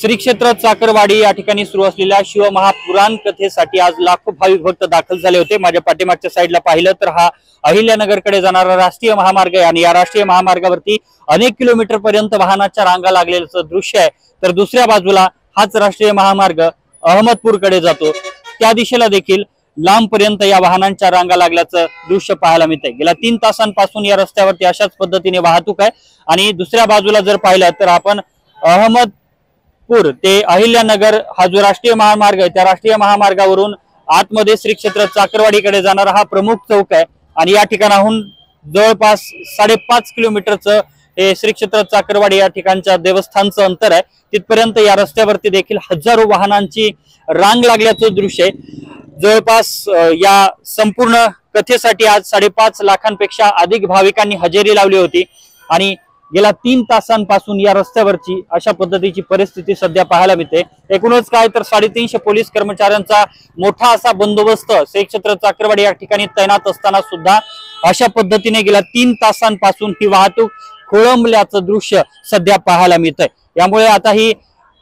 श्री क्षेत्र चाकरवाडी या ठिकाणी सुरू असलेल्या शिवमहापुराण कथेसाठी आज लाखो भाविक भक्त दाखल झाले होते। माझ्या पाठीमागच्या साईडला पाहिलं तर हा अहिल्यानगरकडे जाणारा राष्ट्रीय महामार्ग आहे आणि या राष्ट्रीय महामार्गावरती अनेक किलोमीटर पर्यंत वाहनाच्या रांगा लागलेलं दृश्य आहे। तर दुसऱ्या बाजूला हाच राष्ट्रीय महामार्ग अहमदपूरकडे जातो, त्या दिशेला देखील लांबपर्यंत या वाहनांच्या रांगा लागल्याचं दृश्य पाहायला मिळतंय। गेल्या 3 तासांपासून या रस्त्यावरती अशाच पद्धतीने वाहतूक आहे आणि दुसऱ्या बाजूला जर पाहिलं तर आपण अहमदपूर ते अहिल्यानगर हा जो राष्ट्रीय महामार्ग आहे त्या राष्ट्रीय महामार्गावरून आतमध्ये श्री क्षेत्र चाकरवाडीकडे जाणारा हा प्रमुख चौक आहे आणि या ठिकाणाहून जवळपास 5.5 किलोमीटरचं हे श्री क्षेत्र चाकरवाडी या ठिकाणच्या देवस्थानचं अंतर आहे। तिथपर्यंत या रस्त्यावरती देखील हजारो वाहनांची रांग लागल्याचं दृश्य आहे। जवळपास या संपूर्ण कथेसाठी आज 5.5 लाखांपेक्षा अधिक भाविकांनी हजेरी लावली होती आणि गेल्या 3 तासांपासून या रस्त्यावरची अशा पद्धतीची परिस्थिती सध्या पाहायला मिळते। एकूणच काय तर 350 पोलीस कर्मचाऱ्यांचा मोठा असा बंदोबस्त श्री क्षेत्र चाकरवाडी या ठिकाणी तैनात असताना सुद्धा अशा पद्धतीने गेल्या 3 तासांपासून ही वाहतूक खोळंबल्याचं दृश्य सध्या पाहायला मिळतंय। यामुळे आता ही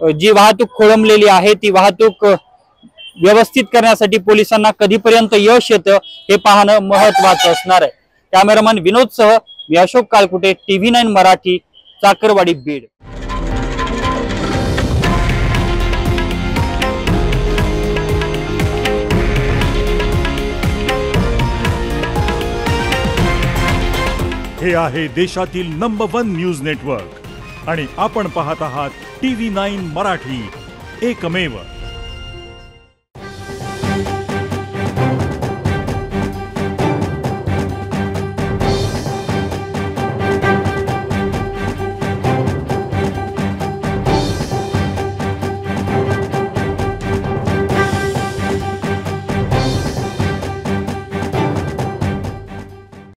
जी वाहतूक खोळंबलेली आहे ती वाहतूक व्यवस्थित करण्यासाठी पोलिसांना कधीपर्यंत यश येतं हे पाहणं महत्त्वाचं असणार आहे। कॅमेरामन विनोद सह मी अशोक कालकुटे, TV9 मराठी, चाकरवाडी, बीड। हे आहे देशातील नंबर 1 न्यूज नेटवर्क आणि आपण पाहत आहात TV9 मराठी, एकमेव।